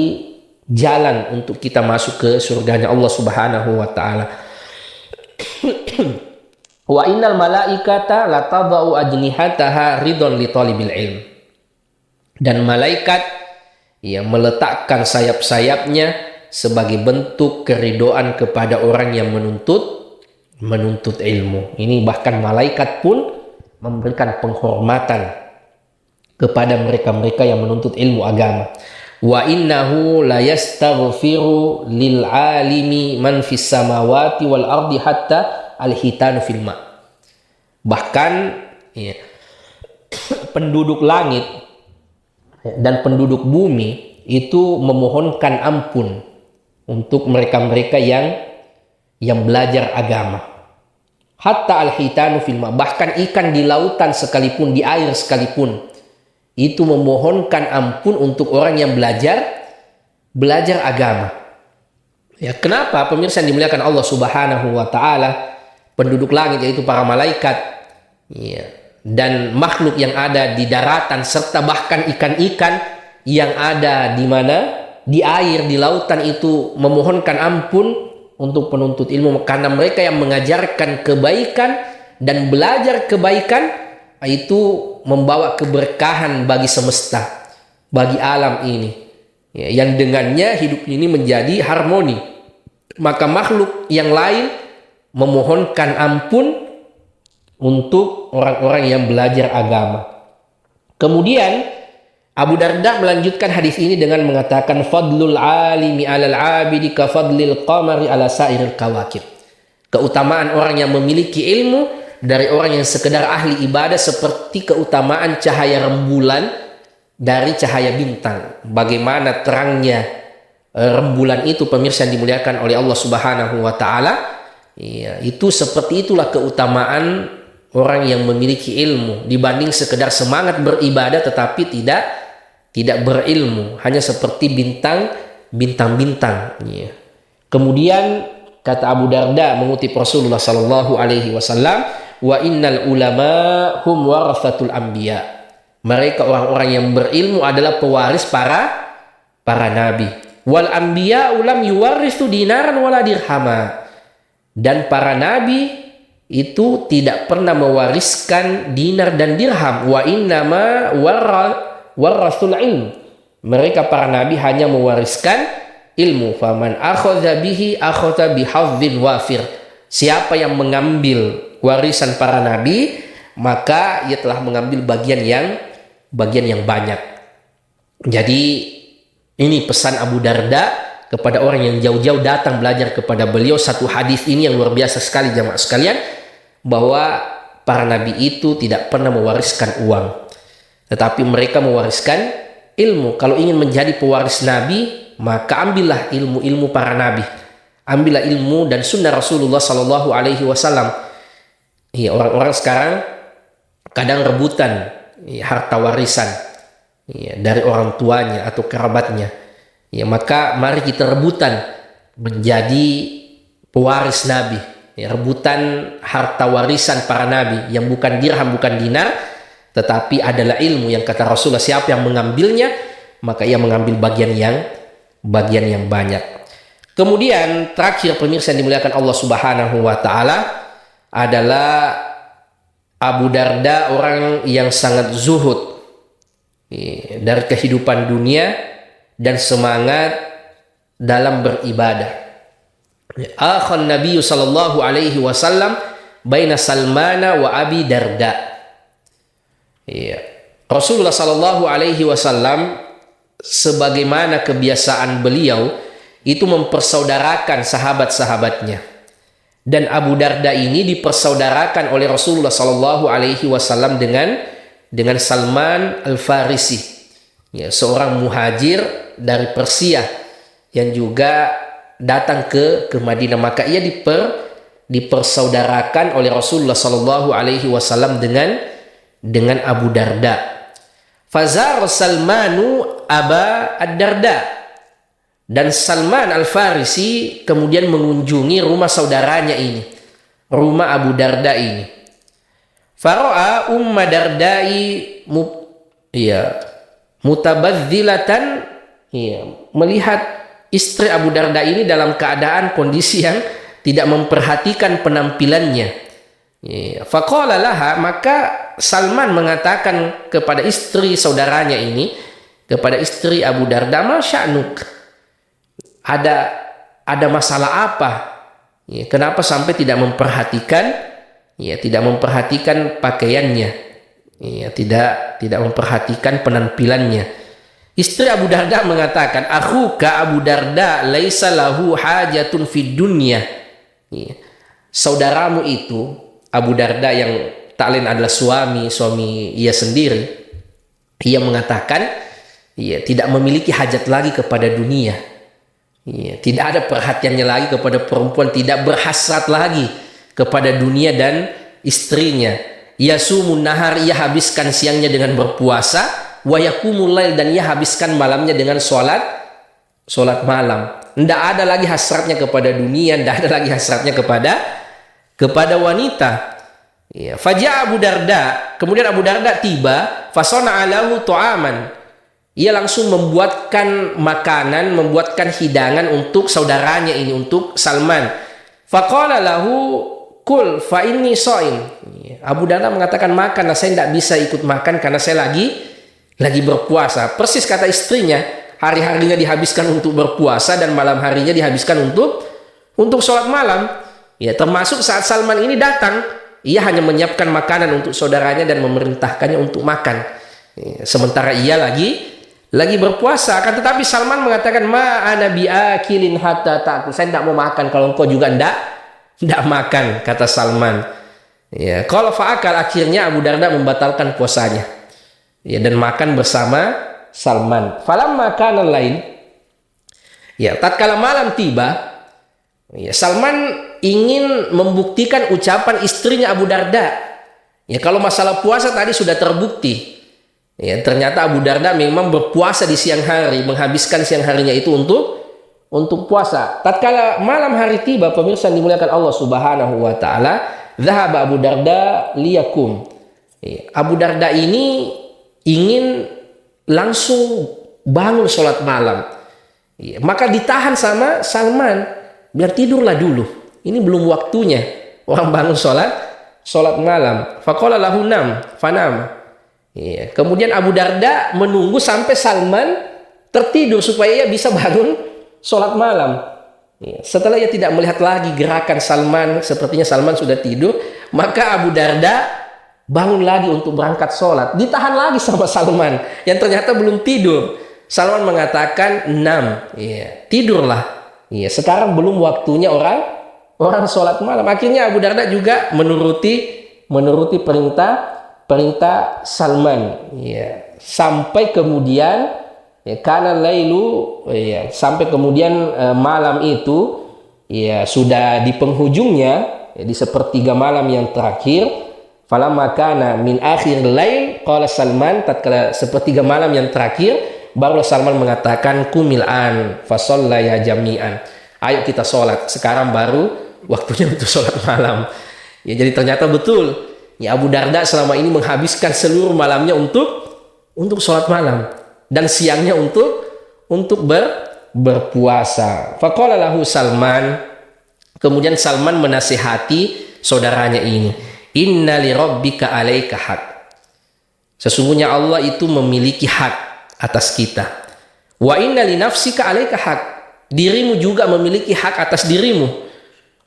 jalan untuk kita masuk ke surganya Allah Subhanahu wa Ta'ala. Wa innal malaikata latadau ajnihataha ridon li talibil ilm. Dan malaikat yang meletakkan sayap-sayapnya sebagai bentuk keridoan kepada orang yang menuntut ilmu. Ini bahkan malaikat pun memberikan penghormatan kepada mereka-mereka yang menuntut ilmu agama. Wa innahu la yastaghfiru lil alimi man fis samawati wal ardi hatta al-hitanu fil ma. Bahkan ya, penduduk langit dan penduduk bumi itu memohonkan ampun untuk mereka-mereka yang belajar agama. Hatta al-hitanu fil ma, bahkan ikan di lautan sekalipun, di air sekalipun, itu memohonkan ampun untuk orang yang belajar agama. Ya, kenapa pemirsa yang dimuliakan Allah Subhanahu wa taala, penduduk langit yaitu para malaikat, ya, dan makhluk yang ada di daratan serta bahkan ikan-ikan yang ada di mana? Di air, di lautan itu memohonkan ampun untuk penuntut ilmu, karena mereka yang mengajarkan kebaikan dan belajar kebaikan itu membawa keberkahan bagi semesta, bagi alam ini, ya, yang dengannya hidup ini menjadi harmoni. Maka makhluk yang lain memohonkan ampun untuk orang-orang yang belajar agama. Kemudian Abu Darda melanjutkan hadis ini dengan mengatakan, fadlul alimi alal abidi ka fadlil qamari ala sairil kawakib. Keutamaan orang yang memiliki ilmu dari orang yang sekedar ahli ibadah seperti keutamaan cahaya rembulan dari cahaya bintang. Bagaimana terangnya rembulan itu pemirsa yang dimuliakan oleh Allah Subhanahu wa taala, ya, itu seperti itulah keutamaan orang yang memiliki ilmu dibanding sekedar semangat beribadah tetapi tidak berilmu, hanya seperti bintang-bintang. Ya. Kemudian kata Abu Darda mengutip Rasulullah sallallahu alaihi wasallam, wa innal ulama hum warathatul anbiya. Mereka orang-orang yang berilmu adalah pewaris para nabi. Wal anbiya ulam yuwarithu dinaran wala dirhama. Dan para nabi itu tidak pernah mewariskan dinar dan dirham. Wa innama warathul ilm. Mereka para nabi hanya mewariskan ilmu. Faman akhadha bihi akhadha bihadzdin wafir. Siapa yang mengambil warisan para nabi, maka ia telah mengambil bagian yang banyak. Jadi ini pesan Abu Darda kepada orang yang jauh-jauh datang belajar kepada beliau. Satu hadis ini yang luar biasa sekali jamaah sekalian, bahwa para nabi itu tidak pernah mewariskan uang, tetapi mereka mewariskan ilmu. Kalau ingin menjadi pewaris nabi, maka ambillah ilmu-ilmu para nabi, ambillah ilmu dan sunnah Rasulullah sallallahu alaihi wasallam. Ya, orang-orang sekarang kadang rebutan harta warisan, ya, dari orang tuanya atau kerabatnya. Ya, maka mari kita rebutan menjadi pewaris nabi, ya, rebutan harta warisan para nabi yang bukan dirham, bukan dinar, tetapi adalah ilmu yang kata Rasulullah, siapa yang mengambilnya maka ia mengambil bagian yang banyak. Kemudian terakhir pemirsa yang dimuliakan Allah Subhanahu wa taala adalah Abu Darda, orang yang sangat zuhud dari kehidupan dunia dan semangat dalam beribadah. Akhan Nabi sallallahu alaihi wasallam baina Salmana wa Abi Darda. Ya. Rasulullah sallallahu alaihi wasallam sebagaimana kebiasaan beliau itu mempersaudarakan sahabat-sahabatnya. Dan Abu Darda ini dipersaudarakan oleh Rasulullah sallallahu alaihi wasallam dengan Salman Al-Farisi, ya, seorang muhajir dari Persia yang juga datang ke Madinah. Maka ia dipersaudarakan oleh Rasulullah sallallahu alaihi wasallam dengan Abu Darda. Fazar Salmanu Aba Ad-Darda. Dan Salman Al-Farisi kemudian mengunjungi rumah saudaranya ini, rumah Abu Darda ini. Fara'a Umma Dardai mutabadzilatan, melihat istri Abu Darda ini dalam keadaan kondisi yang tidak memperhatikan penampilannya, Ya, faqala laha, maka Salman mengatakan kepada istri saudaranya ini, kepada istri Abu Darda, ma sya'nuk? Ada masalah apa? Ya, kenapa sampai tidak memperhatikan pakaiannya? Ya, tidak memperhatikan penampilannya. Istri Abu Darda mengatakan, akhuka Abu Darda laisa lahu hajatun fid dunya. Ya, saudaramu itu Abu Darda yang tak lain adalah suami ia sendiri. Ia mengatakan, ia tidak memiliki hajat lagi kepada dunia. Ia tidak ada perhatiannya lagi kepada perempuan, tidak berhasrat lagi kepada dunia dan istrinya. Yasumun nahar, ia habiskan siangnya dengan berpuasa, wa yaqumul lail, dan ia habiskan malamnya dengan sholat malam. Tidak ada lagi hasratnya kepada dunia, tidak ada lagi hasratnya kepada wanita. Ya, faja Abu Darda, kemudian Abu Darda tiba, fasona alahu to'aman. Ia langsung membuatkan makanan, membuatkan hidangan untuk saudaranya ini, untuk Salman. Faqala lahu kul fa inni shaim. Abu Darda mengatakan, makan, saya tidak bisa ikut makan karena saya lagi berpuasa. Persis kata istrinya, hari-harinya dihabiskan untuk berpuasa dan malam harinya dihabiskan untuk sholat malam. Ya, termasuk saat Salman ini datang, ia hanya menyiapkan makanan untuk saudaranya dan memerintahkannya untuk makan. Ya, sementara ia lagi berpuasa. Akan tetapi Salman mengatakan, ma ana biakilin hatta ta'kul. Saya tidak mau makan kalau engkau juga tidak makan, kata Salman. Ya, kalau fa'akal, akhirnya Abu Darda membatalkan puasanya. Ya, dan makan bersama Salman. Falamma kana lain. Ya, tatkala malam tiba, ya, Salman ingin membuktikan ucapan istrinya Abu Darda. Ya, kalau masalah puasa tadi sudah terbukti. Ya, ternyata Abu Darda memang berpuasa di siang hari, menghabiskan siang harinya itu untuk puasa. Tatkala malam hari tiba, pemirsa yang dimuliakan Allah Subhanahu wa taala, zahaba Abu Darda liyakum. Ya, Abu Darda ini ingin langsung bangun sholat malam. Ya, maka ditahan sama Salman, biar tidurlah dulu. Ini belum waktunya orang bangun sholat malam. Faqala lahu nam fanam. Ya, kemudian Abu Darda menunggu sampai Salman tertidur supaya ia bisa bangun sholat malam. Ya, setelah ia tidak melihat lagi gerakan Salman, sepertinya Salman sudah tidur, maka Abu Darda bangun lagi untuk berangkat sholat. Ditahan lagi sama Salman yang ternyata belum tidur. Salman mengatakan, nam, ya, tidurlah. Ya, sekarang belum waktunya orang sholat malam. Akhirnya Abu Darda juga menuruti perintah Salman. Ya, sampai kemudian, ya, kana lailu, ya, sampai kemudian malam itu, ya, sudah di penghujungnya, ya, di sepertiga malam yang terakhir. Falamma kana min akhir lail, qala Salman, tatkala sepertiga malam yang terakhir, barulah Salman mengatakan, kumil an fasalla ya jami'an. Ayo kita sholat, sekarang baru waktunya untuk sholat malam. Ya, jadi ternyata betul, ya, Abu Darda selama ini menghabiskan seluruh malamnya untuk sholat malam dan siangnya untuk berpuasa. Faqala lahu Salman, kemudian Salman menasihati saudaranya ini, inna li rabbika alaika haq. Sesungguhnya Allah itu memiliki hak atas kita. Wa inna li nafsika alaika haq. Dirimu juga memiliki hak atas dirimu.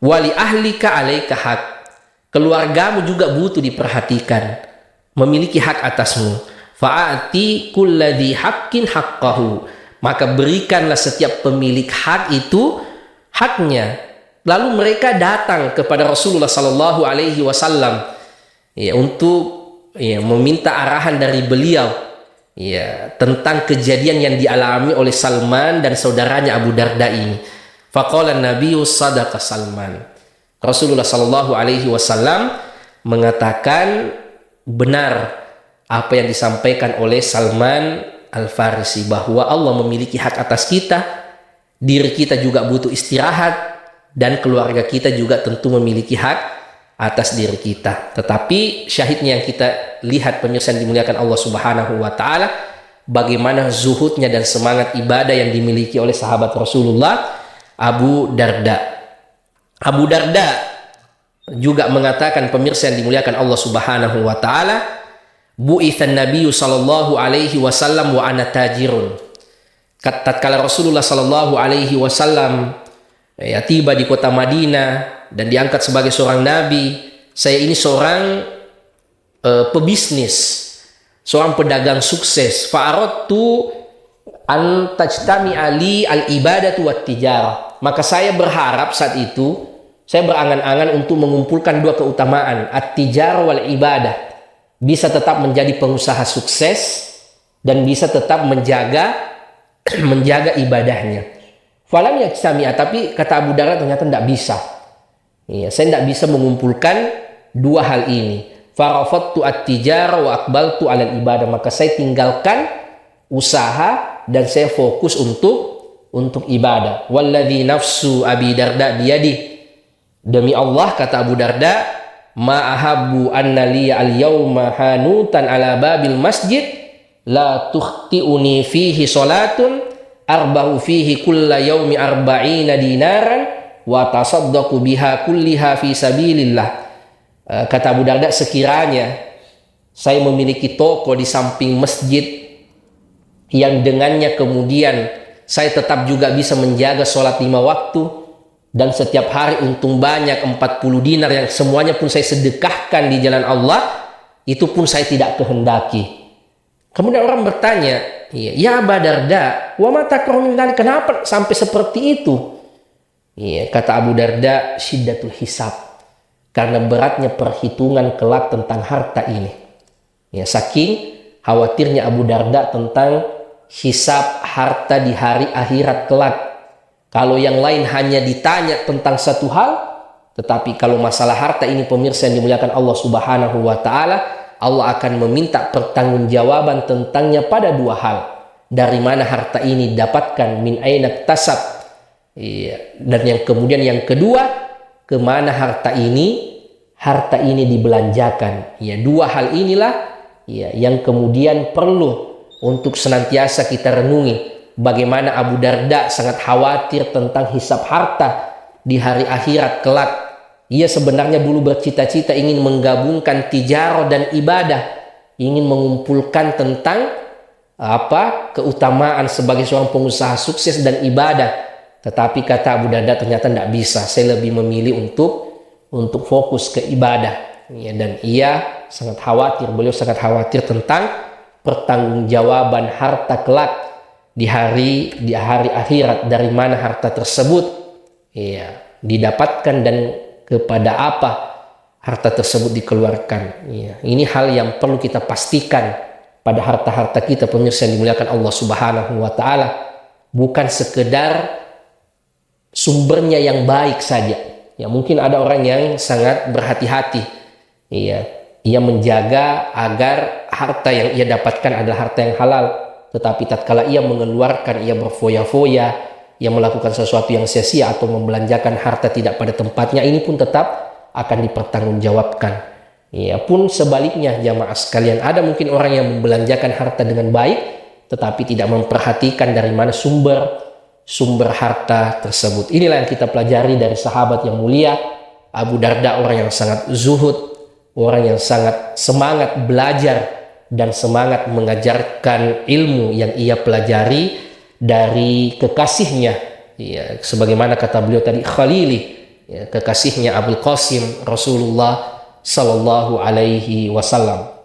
Wali ahlika alaika hak. Keluargamu juga butuh diperhatikan, memiliki hak atasmu. Fa'ati kulladhi haqqin haqqahu. Maka berikanlah setiap pemilik hak itu haknya. Lalu mereka datang kepada Rasulullah sallallahu alaihi wasallam, ya, untuk, ya, meminta arahan dari beliau, ya, tentang kejadian yang dialami oleh Salman dan saudaranya Abu Darda ini. Faqala Nabiyyu sadaqa Salman. Rasulullah sallallahu alaihi wasallam mengatakan benar apa yang disampaikan oleh Salman Al-Farisi, bahwa Allah memiliki hak atas kita, diri kita juga butuh istirahat, dan keluarga kita juga tentu memiliki hak atas diri kita. Tetapi syahidnya yang kita lihat, pemirsa yang dimuliakan Allah Subhanahu wa taala, bagaimana zuhudnya dan semangat ibadah yang dimiliki oleh sahabat Rasulullah Abu Darda. Abu Darda juga mengatakan, pemirsa yang dimuliakan Allah Subhanahu wa taala, bu'itsan nabiyyu sallallahu alaihi wasallam wa ana tajirun. Tatkala Rasulullah sallallahu alaihi wasallam tiba di kota Madinah dan diangkat sebagai seorang nabi, saya ini seorang pebisnis, seorang pedagang sukses. Fa'aradtu an tajtami'a li al-ibadatu wat tijarah. Maka saya berharap saat itu, saya berangan-angan untuk mengumpulkan dua keutamaan, at-tijarah wal ibadah. Bisa tetap menjadi pengusaha sukses dan bisa tetap menjaga ibadahnya. Falam yajtami'a, tapi kata Abu Darda ternyata tidak bisa. Saya tidak bisa mengumpulkan dua hal ini. Farafattu at-tijarah wa aqbaltu 'alal ibadah. Maka saya tinggalkan usaha dan saya fokus untuk ibadah. Walladzi nafsu Abi Darda biyadihi. Demi Allah, kata Abu Darda, ma ahabbu anna liya al-yawma hanutan ala babil masjid la tukhti'uni fihi salatun arbahu fihi kulla yawmi arba'ina dinaran wa tasaddaqu biha kulliha fi sabilillah. Kata Abu Darda, sekiranya saya memiliki toko di samping masjid yang dengannya kemudian saya tetap juga bisa menjaga sholat 5 waktu, dan setiap hari untung banyak 40 dinar yang semuanya pun saya sedekahkan di jalan Allah, itu pun saya tidak kehendaki. Kemudian orang bertanya, ya Abu Darda, wa ma takrahu min dzalik, kenapa sampai seperti itu? Kata Abu Darda, syiddatul hisab, karena beratnya perhitungan kelak tentang harta ini. Saking khawatirnya Abu Darda tentang hisab harta di hari akhirat kelak. Kalau yang lain hanya ditanya tentang satu hal, tetapi kalau masalah harta ini, pemirsa yang dimuliakan Allah Subhanahu wa taala, Allah akan meminta pertanggungjawaban tentangnya pada dua hal. Dari mana harta ini didapatkan, min aina iktasab. Dan yang kemudian yang kedua, kemana harta ini dibelanjakan. Dua hal inilah yang kemudian perlu untuk senantiasa kita renungi. Bagaimana Abu Darda sangat khawatir tentang hisab harta di hari akhirat kelak. Ia sebenarnya dulu bercita-cita ingin menggabungkan tijarah dan ibadah, ingin mengumpulkan tentang keutamaan sebagai seorang pengusaha sukses dan ibadah. Tetapi kata Abu Darda, ternyata tidak bisa. Saya lebih memilih untuk fokus ke ibadah. Dan ia sangat khawatir, beliau sangat khawatir tentang pertanggungjawaban harta kelak di hari akhirat. Dari mana harta tersebut didapatkan dan kepada apa harta tersebut dikeluarkan. Ini hal yang perlu kita pastikan pada harta-harta kita, pemirsa yang dimuliakan Allah Subhanahu wa taala. Bukan sekedar sumbernya yang baik saja. Mungkin ada orang yang sangat berhati-hati. Ia menjaga agar harta yang ia dapatkan adalah harta yang halal. Tetapi tatkala ia mengeluarkan, ia berfoya-foya, ia melakukan sesuatu yang sia-sia atau membelanjakan harta tidak pada tempatnya, ini pun tetap akan dipertanggungjawabkan. Pun sebaliknya, jamaah sekalian, ada mungkin orang yang membelanjakan harta dengan baik, tetapi tidak memperhatikan dari mana sumber harta tersebut. Inilah yang kita pelajari dari sahabat yang mulia Abu Darda, orang yang sangat zuhud, orang yang sangat semangat belajar dan semangat mengajarkan ilmu yang ia pelajari dari kekasihnya. Sebagaimana kata beliau tadi, Khalili, kekasihnya Abul Qasim Rasulullah sallallahu alaihi wasallam.